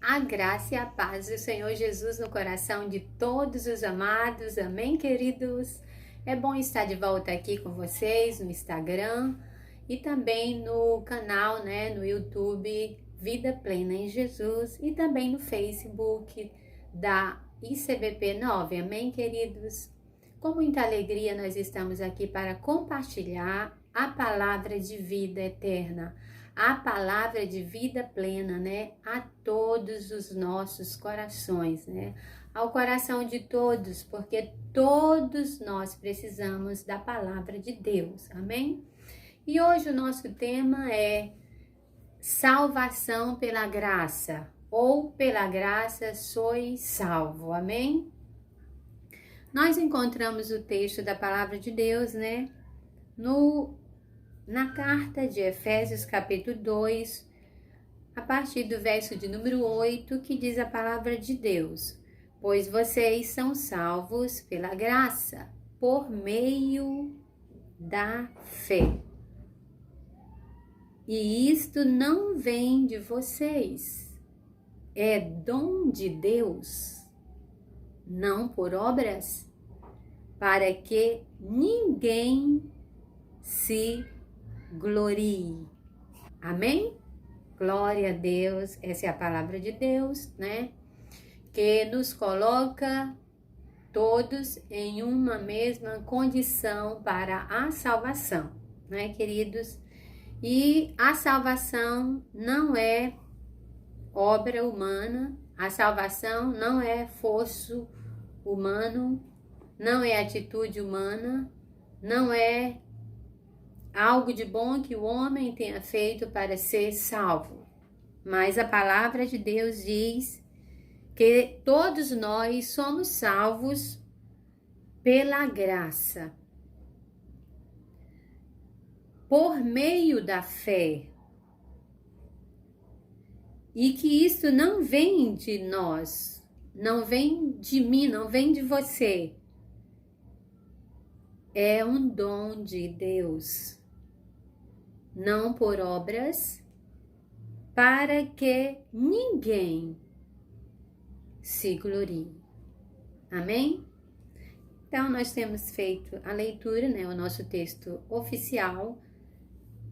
A graça e a paz do Senhor Jesus no coração de todos os amados. Amém, queridos? É bom estar de volta aqui com vocês no Instagram e também no canal, no YouTube Vida Plena em Jesus e também no Facebook da ICBP 9. Amém, queridos? Com muita alegria nós estamos aqui para compartilhar a palavra de vida eterna, a palavra de vida plena, a todos os nossos corações, ao coração de todos, porque todos nós precisamos da palavra de Deus, amém? E hoje o nosso tema é salvação pela graça, ou pela graça sois salvo, amém? Nós encontramos o texto da palavra de Deus, na carta de Efésios, capítulo 2, a partir do verso de número 8, que diz a palavra de Deus: pois vocês são salvos pela graça, por meio da fé. E isto não vem de vocês, é dom de Deus, não por obras, para que ninguém se glorie. Amém? Glória a Deus. Essa é a palavra de Deus, que nos coloca todos em uma mesma condição para a salvação, queridos? E a salvação não é obra humana, a salvação não é esforço humano, não é atitude humana, não é algo de bom que o homem tenha feito para ser salvo. Mas a palavra de Deus diz que todos nós somos salvos pela graça, por meio da fé. E que isso não vem de nós, não vem de mim, não vem de você. É um dom de Deus, não por obras, para que ninguém se glorie. Amém? Então, nós temos feito a leitura, o nosso texto oficial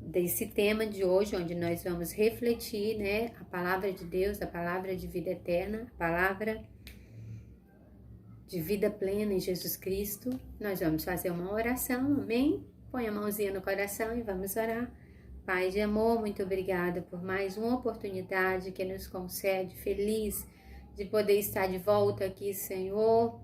desse tema de hoje, onde nós vamos refletir, a palavra de Deus, a palavra de vida eterna, a palavra de vida plena em Jesus Cristo. Nós vamos fazer uma oração, amém? Põe a mãozinha no coração e vamos orar. Pai de amor, muito obrigada por mais uma oportunidade que nos concede, feliz de poder estar de volta aqui, Senhor,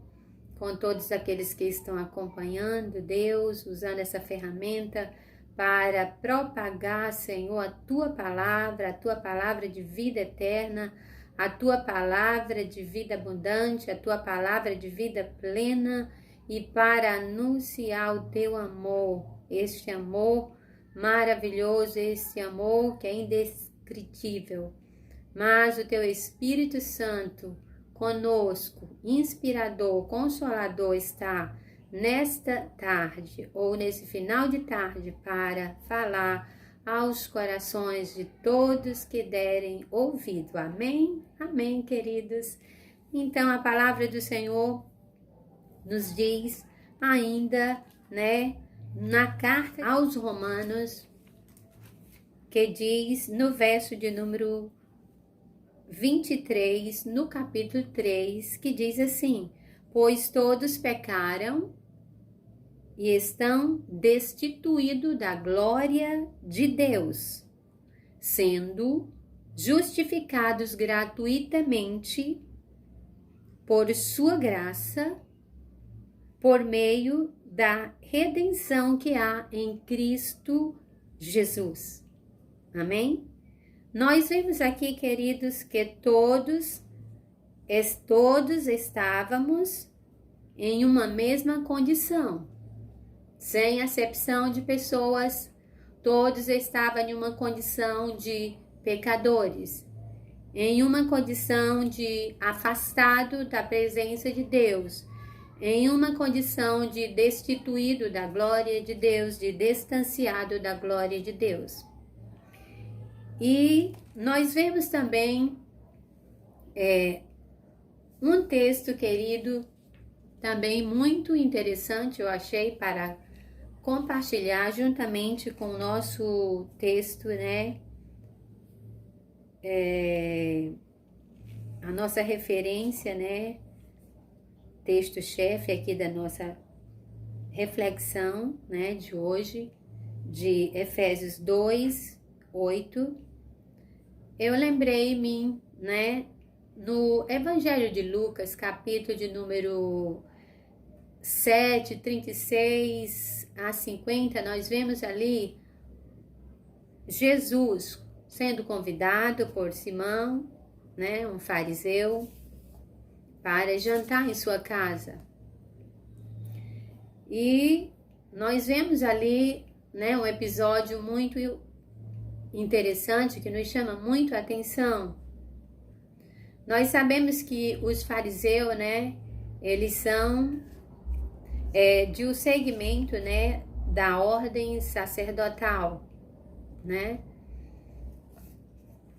com todos aqueles que estão acompanhando, Deus, usando essa ferramenta para propagar, Senhor, a Tua palavra de vida eterna, a Tua palavra de vida abundante, a Tua palavra de vida plena e para anunciar o Teu amor, este amor maravilhoso, esse amor que é indescritível. Mas o Teu Espírito Santo conosco, inspirador, consolador, está nesta tarde ou nesse final de tarde para falar aos corações de todos que derem ouvido. Amém? Amém, queridos? Então, a palavra do Senhor nos diz ainda, na carta aos Romanos, que diz no verso de número 23, no capítulo 3, que diz assim: pois todos pecaram e estão destituídos da glória de Deus, sendo justificados gratuitamente por sua graça, por meio da redenção que há em Cristo Jesus. Amém? Nós vimos aqui, queridos, que todos estávamos em uma mesma condição, sem acepção de pessoas, todos estavam em uma condição de pecadores, em uma condição de afastado da presença de Deus, em uma condição de destituído da glória de Deus, de distanciado da glória de Deus. E nós vemos também Um texto, querido, também muito interessante, eu achei, para compartilhar juntamente com o nosso texto, né? A nossa referência, né? Texto-chefe aqui da nossa reflexão, né? De hoje, de Efésios 2, 8. Eu lembrei-me, né? No Evangelho de Lucas, capítulo de número 7, 36 a 50, nós vemos ali Jesus sendo convidado por Simão, né, um fariseu, para jantar em sua casa. E nós vemos ali, né, um episódio muito interessante que nos chama muito a atenção. Nós sabemos que os fariseus, né, eles são de um segmento, né, da ordem sacerdotal, né,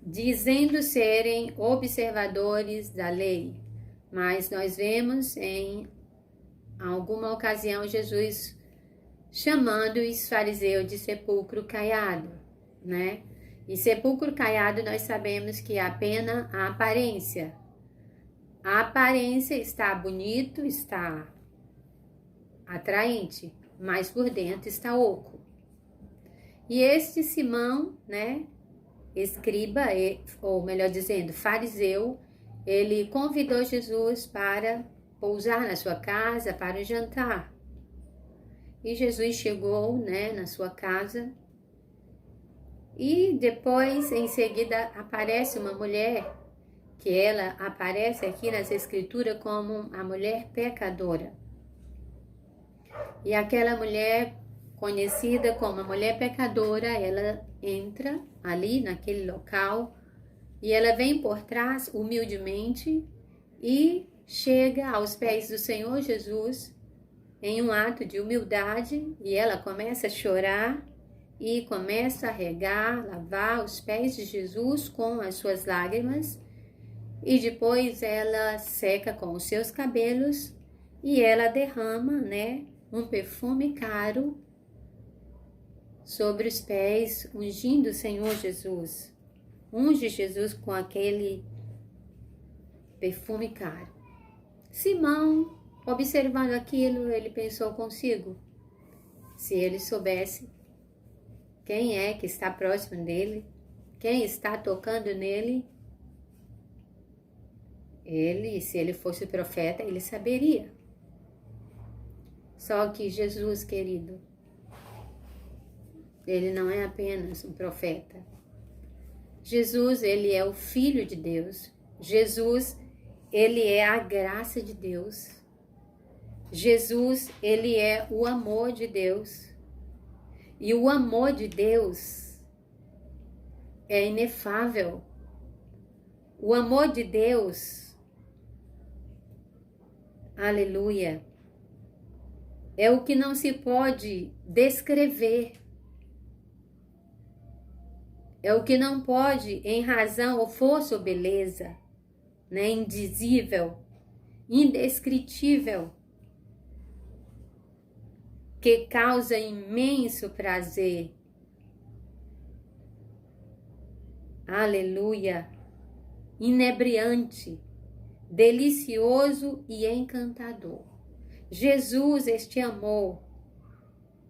dizendo serem observadores da lei, mas nós vemos em alguma ocasião Jesus chamando os fariseus de sepulcro caiado, né? E sepulcro caiado nós sabemos que é apenas a aparência. A aparência está bonito, está atraente, mas por dentro está oco. E este Simão, né, escriba, ou melhor dizendo, fariseu, ele convidou Jesus para pousar na sua casa para o jantar. E Jesus chegou, né, na sua casa. E depois, em seguida, aparece uma mulher, que ela aparece aqui nas escrituras como a mulher pecadora. E aquela mulher, conhecida como a mulher pecadora, ela entra ali naquele local e ela vem por trás humildemente e chega aos pés do Senhor Jesus em um ato de humildade, e ela começa a chorar e começa a regar, lavar os pés de Jesus com as suas lágrimas, e depois ela seca com os seus cabelos e ela derrama, né, um perfume caro sobre os pés, ungindo o Senhor Jesus. Unge Jesus com aquele perfume caro. Simão, observando aquilo, ele pensou consigo: se ele soubesse quem é que está próximo dele, quem está tocando nele, se ele fosse profeta, ele saberia. Só que Jesus, querido, ele não é apenas um profeta. Jesus, ele é o Filho de Deus. Jesus, ele é a graça de Deus. Jesus, ele é o amor de Deus. E o amor de Deus é inefável. O amor de Deus, aleluia, é o que não se pode descrever. É o que não pode, em razão ou força ou beleza, né, indizível, indescritível, que causa imenso prazer. Aleluia! Inebriante, delicioso e encantador. Jesus, este amor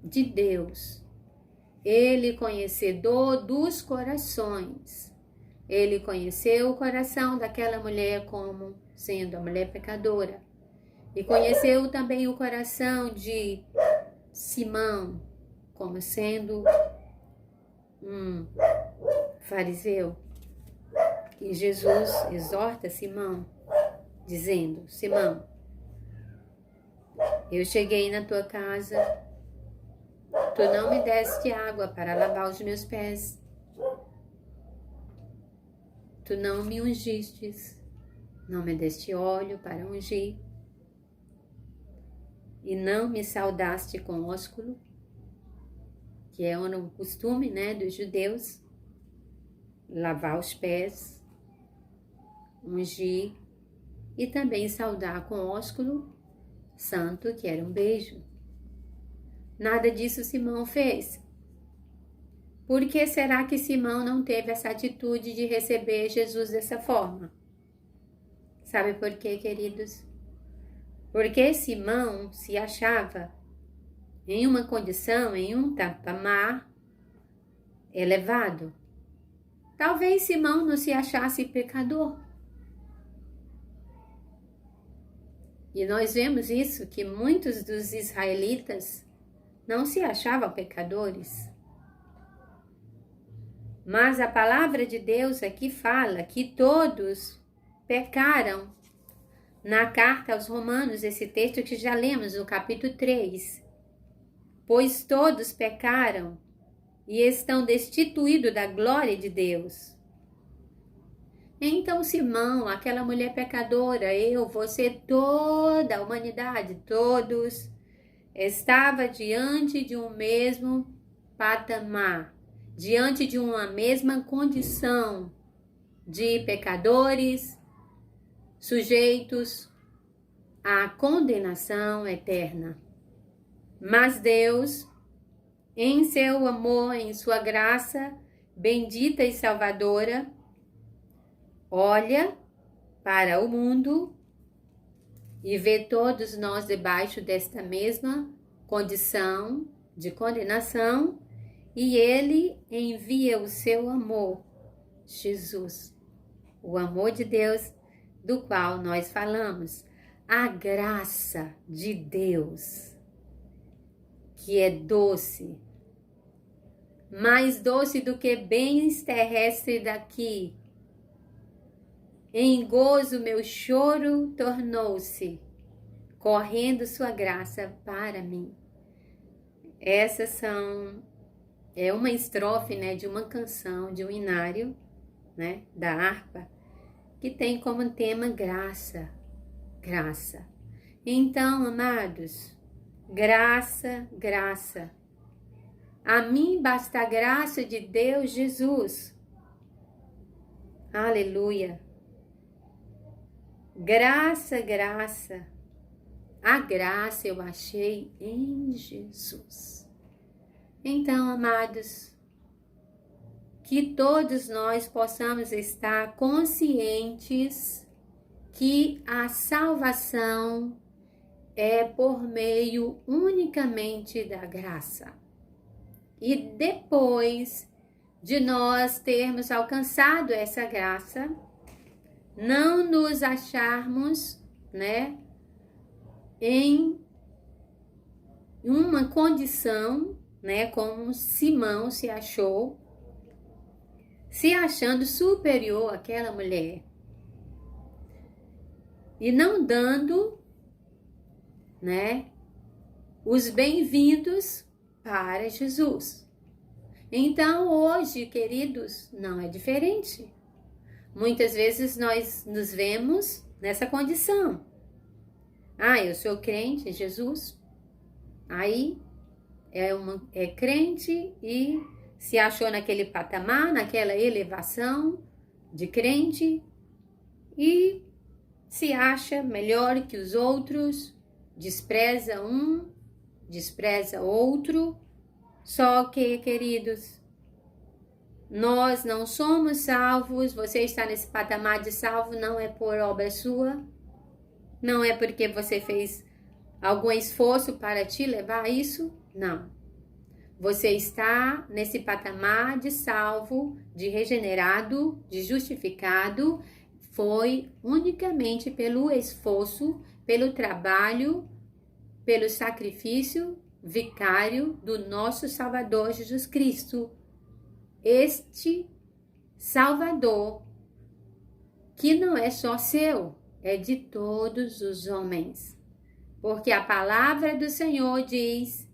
de Deus, ele conhecedor dos corações. Ele conheceu o coração daquela mulher como sendo a mulher pecadora. E conheceu também o coração de Simão como sendo um fariseu. E Jesus exorta Simão, dizendo: Simão, eu cheguei na tua casa, tu não me deste água para lavar os meus pés, tu não me ungistes, não me deste óleo para ungir, e não me saudaste com ósculo, que é um costume, né, dos judeus, lavar os pés. ungir e também saudar com ósculo santo, que era um beijo. Nada disso Simão fez. Por que será que Simão não teve essa atitude de receber Jesus dessa forma? Sabe por quê, queridos? Porque Simão se achava em uma condição, em um patamar elevado. Talvez Simão não se achasse pecador. E nós vemos isso, que muitos dos israelitas não se achavam pecadores. Mas a palavra de Deus aqui fala que todos pecaram. Na carta aos Romanos, esse texto que já lemos, no capítulo 3. Pois todos pecaram e estão destituídos da glória de Deus. Então Simão, aquela mulher pecadora, eu, você, toda a humanidade, todos, estava diante de um mesmo patamar, diante de uma mesma condição de pecadores, sujeitos à condenação eterna. Mas Deus, em seu amor, em sua graça bendita e salvadora, olha para o mundo e vê todos nós debaixo desta mesma condição de condenação, e Ele envia o seu amor, Jesus, o amor de Deus, do qual nós falamos, a graça de Deus, que é doce, mais doce do que bens terrestres daqui. Em gozo meu choro tornou-se, correndo sua graça para mim. É uma estrofe, né, de uma canção, de um inário, né, da harpa, que tem como tema graça, graça. Então, amados, graça, graça. A mim basta a graça de Deus Jesus. Aleluia. Graça, graça. A graça eu achei em Jesus. Então, amados, que todos nós possamos estar conscientes que a salvação é por meio unicamente da graça. E depois de nós termos alcançado essa graça, não nos acharmos, né, em uma condição, né, como Simão se achou, se achando superior àquela mulher e não dando, né, os bem-vindos para Jesus. Então, hoje, queridos, não é diferente. Muitas vezes nós nos vemos nessa condição. Eu sou crente em Jesus. Aí é crente e se achou naquele patamar, naquela elevação de crente e se acha melhor que os outros, despreza um, despreza outro. Só que, queridos, nós não somos salvos. Você está nesse patamar de salvo não é por obra sua, não é porque você fez algum esforço para te levar a isso, não. Você está nesse patamar de salvo, de regenerado, de justificado, foi unicamente pelo esforço, pelo trabalho, pelo sacrifício vicário do nosso Salvador Jesus Cristo. Este Salvador, que não é só seu, é de todos os homens. Porque a palavra do Senhor diz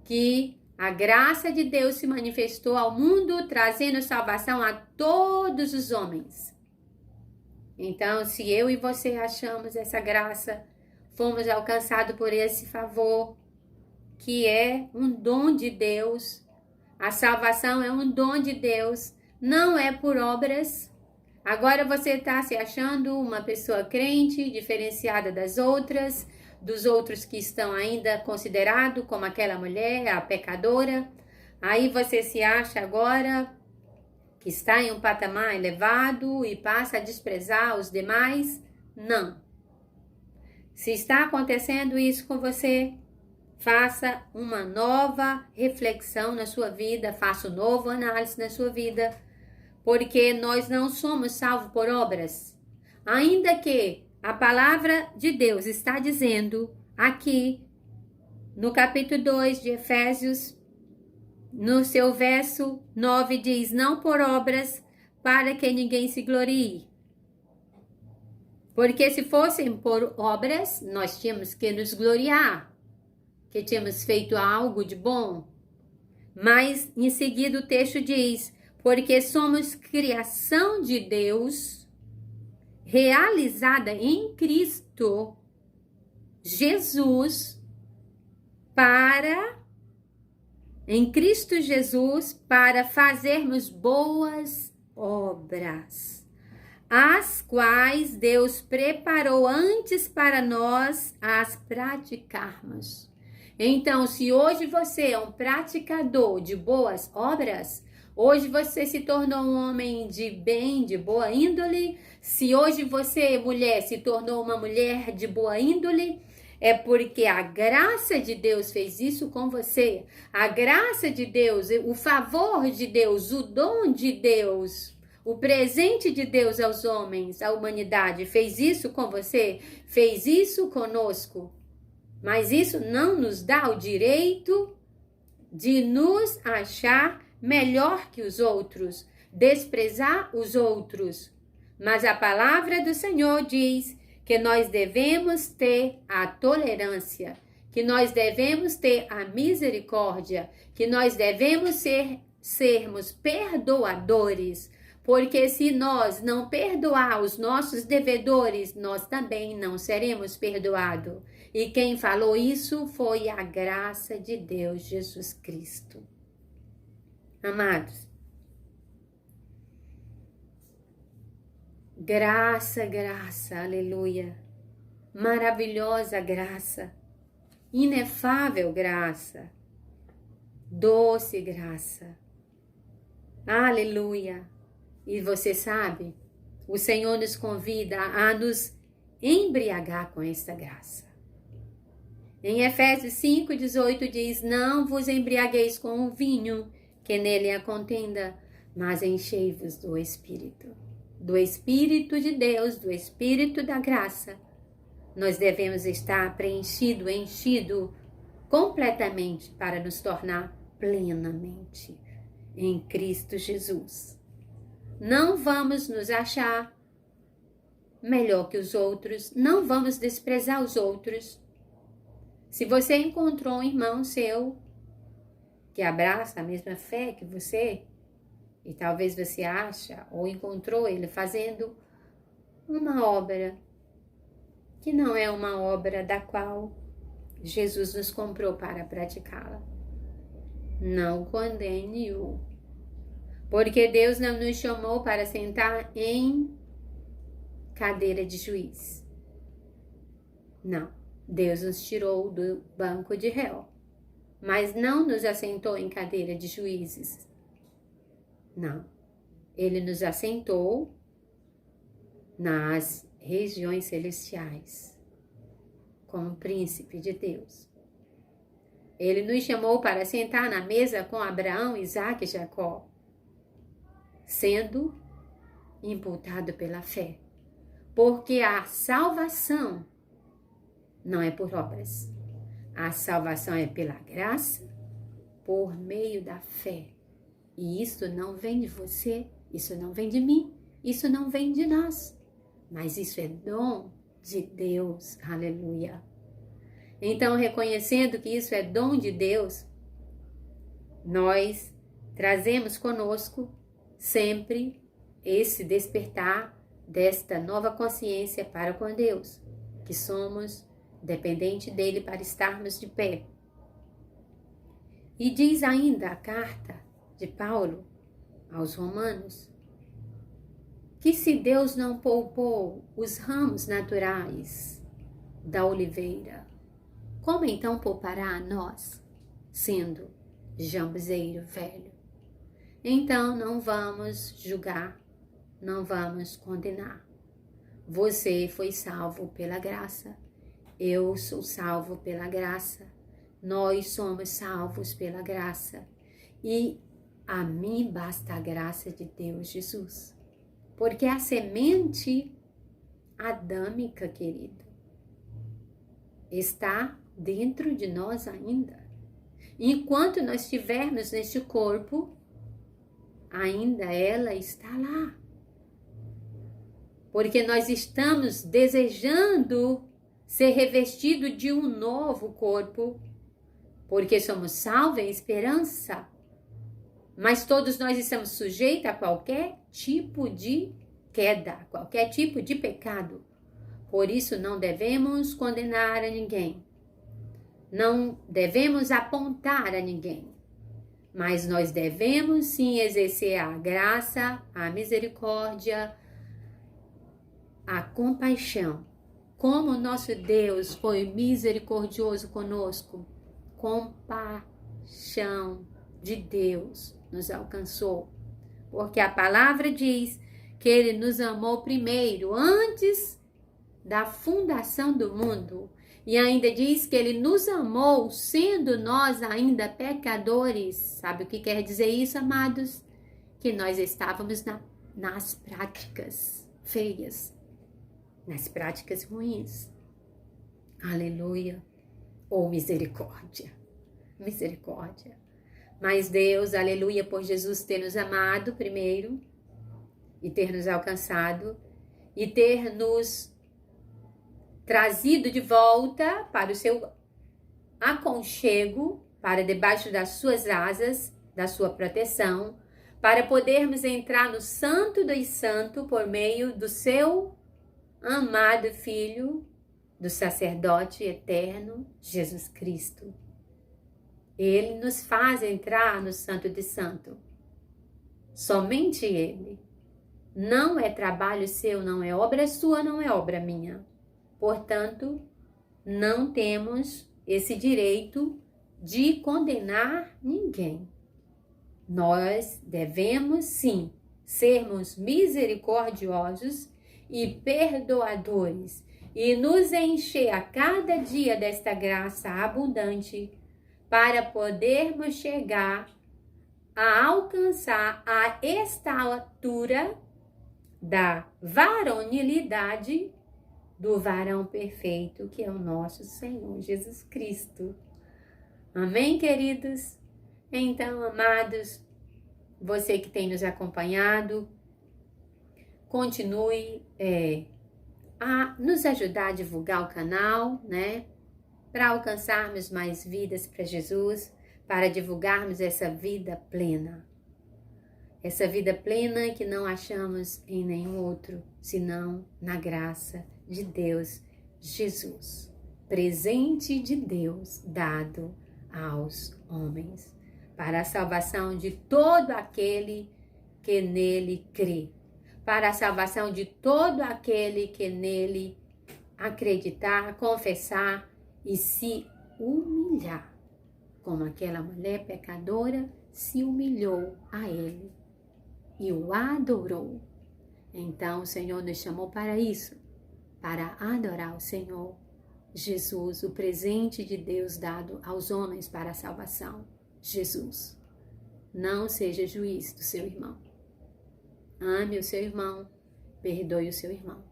que a graça de Deus se manifestou ao mundo, trazendo salvação a todos os homens. Então, se eu e você achamos essa graça, fomos alcançados por esse favor, que é um dom de Deus. A salvação é um dom de Deus, não é por obras, Agora você está se achando uma pessoa crente, diferenciada das outras, dos outros que estão ainda considerados como aquela mulher, a pecadora. Aí você se acha agora que está em um patamar elevado e passa a desprezar os demais? Não. Se está acontecendo isso com você, faça uma nova reflexão na sua vida, faça um novo análise na sua vida, porque nós não somos salvos por obras. Ainda que a palavra de Deus está dizendo aqui no capítulo 2 de Efésios, no seu verso 9 diz, não por obras, para que ninguém se glorie. Porque se fossem por obras, nós tínhamos que nos gloriar, que tínhamos feito algo de bom. Mas em seguida o texto diz, porque somos criação de Deus, realizada em Cristo Jesus, em Cristo Jesus, para fazermos boas obras, as quais Deus preparou antes para nós as praticarmos. Então, se hoje você é um praticador de boas obras, hoje você se tornou um homem de bem, de boa índole, se hoje você, mulher, se tornou uma mulher de boa índole, é porque a graça de Deus fez isso com você. A graça de Deus, o favor de Deus, o dom de Deus, o presente de Deus aos homens, à humanidade, fez isso com você, fez isso conosco. Mas isso não nos dá o direito de nos achar melhor que os outros, desprezar os outros. Mas a palavra do Senhor diz que nós devemos ter a tolerância, que nós devemos ter a misericórdia, que nós devemos sermos perdoadores, porque se nós não perdoar os nossos devedores, nós também não seremos perdoados. E quem falou isso foi a graça de Deus, Jesus Cristo. Amados, graça, graça, aleluia, maravilhosa graça, inefável graça, doce graça, aleluia. E você sabe, o Senhor nos convida a nos embriagar com esta graça. Em Efésios 5:18 diz, não vos embriagueis com o vinho, que nele há contenda, mas enchei-vos do Espírito de Deus, do Espírito da graça. Nós devemos estar preenchido, enchido completamente para nos tornar plenamente em Cristo Jesus. Não vamos nos achar melhor que os outros, não vamos desprezar os outros. Se você encontrou um irmão seu que abraça a mesma fé que você, e talvez você acha ou encontrou ele fazendo uma obra que não é uma obra da qual Jesus nos comprou para praticá-la, não condene-o, porque Deus não nos chamou para sentar em cadeira de juiz. Não, Deus nos tirou do banco de réu, mas não nos assentou em cadeira de juízes. Não, Ele nos assentou nas regiões celestiais, como príncipe de Deus. Ele nos chamou para sentar na mesa com Abraão, Isaque e Jacó, sendo imputado pela fé, porque a salvação não é por obras, a salvação é pela graça, por meio da fé. E isso não vem de você, isso não vem de mim, isso não vem de nós, mas isso é dom de Deus, aleluia. Então, reconhecendo que isso é dom de Deus, nós trazemos conosco sempre esse despertar desta nova consciência para com Deus, que somos dependentes dele para estarmos de pé. E diz ainda a carta de Paulo aos Romanos, que se Deus não poupou os ramos naturais da oliveira, como então poupará a nós, sendo jambuzeiro velho? Então não vamos julgar, não vamos condenar. Você foi salvo pela graça, eu sou salvo pela graça, nós somos salvos pela graça e a mim basta a graça de Deus Jesus. Porque a semente adâmica, querido, está dentro de nós ainda. Enquanto nós estivermos neste corpo, ainda ela está lá. Porque nós estamos desejando ser revestido de um novo corpo, porque somos salvos em esperança. Mas todos nós estamos sujeitos a qualquer tipo de queda, qualquer tipo de pecado. Por isso não devemos condenar a ninguém. Não devemos apontar a ninguém. Mas nós devemos sim exercer a graça, a misericórdia, a compaixão. Como nosso Deus foi misericordioso conosco, compaixão de Deus nos alcançou. Porque a palavra diz que Ele nos amou primeiro, antes da fundação do mundo. E ainda diz que Ele nos amou, sendo nós ainda pecadores. Sabe o que quer dizer isso, amados? Que nós estávamos nas práticas feias, nas práticas ruins. Aleluia. Oh, misericórdia. Misericórdia. Mas Deus, aleluia, por Jesus ter nos amado primeiro e ter nos alcançado e ter nos trazido de volta para o seu aconchego, para debaixo das suas asas, da sua proteção, para podermos entrar no Santo dos Santos por meio do seu amado Filho, do sacerdote eterno, Jesus Cristo. Ele nos faz entrar no Santo de Santo. Somente Ele. Não é trabalho seu, não é obra sua, não é obra minha. Portanto, não temos esse direito de condenar ninguém. Nós devemos, sim, sermos misericordiosos e perdoadores e nos encher a cada dia desta graça abundante para podermos chegar a alcançar a estatura da varonilidade do varão perfeito, que é o nosso Senhor Jesus Cristo. Amém, queridos? Então, amados, você que tem nos acompanhado, continue a nos ajudar a divulgar o canal, né? Para alcançarmos mais vidas para Jesus, para divulgarmos essa vida plena. Essa vida plena que não achamos em nenhum outro, senão na graça de Deus, Jesus. Presente de Deus dado aos homens, para a salvação de todo aquele que nele crê, para a salvação de todo aquele que nele acreditar, confessar e se humilhar, como aquela mulher pecadora se humilhou a ele e o adorou. Então o Senhor nos chamou para isso, para adorar o Senhor Jesus, o presente de Deus dado aos homens para a salvação. Jesus, não seja juiz do seu irmão. Ame o seu irmão, perdoe o seu irmão,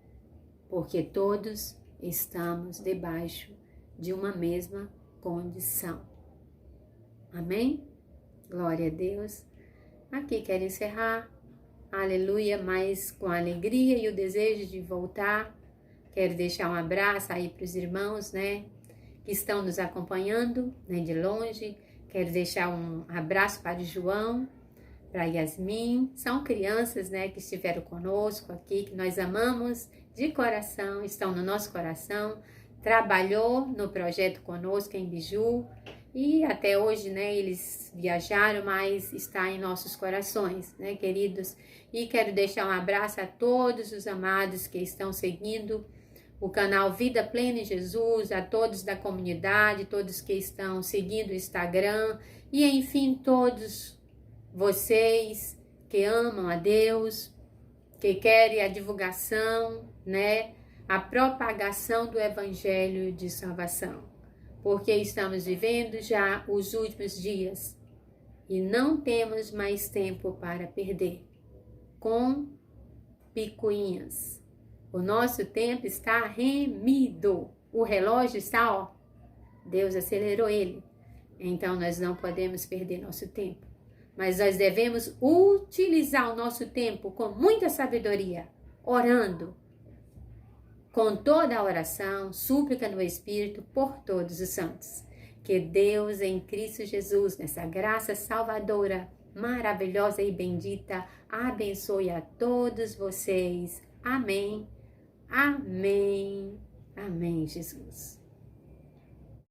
porque todos estamos debaixo de uma mesma condição. Amém? Glória a Deus. Aqui quero encerrar, aleluia, mas com a alegria e o desejo de voltar. Quero deixar um abraço aí para os irmãos, né, que estão nos acompanhando, né, de longe. Quero deixar um abraço para o João, para Yasmin. São crianças, né, que estiveram conosco aqui, que nós amamos de coração, estão no nosso coração. Trabalhou no projeto conosco em Biju E até hoje, né, eles viajaram, mas está em nossos corações, né, queridos? E quero deixar um abraço a todos os amados que estão seguindo o canal Vida Plena em Jesus, a todos da comunidade, todos que estão seguindo o Instagram e, enfim, todos vocês que amam a Deus, que querem a divulgação, né, a propagação do Evangelho de salvação. Porque estamos vivendo já os últimos dias e não temos mais tempo para perder com picuinhas. O nosso tempo está remido. O relógio está, ó, Deus acelerou ele. Então nós não podemos perder nosso tempo. Mas nós devemos utilizar o nosso tempo com muita sabedoria, orando, com toda a oração, súplica no Espírito por todos os santos. Que Deus em Cristo Jesus, nessa graça salvadora, maravilhosa e bendita, abençoe a todos vocês. Amém. Amém. Amém, Jesus.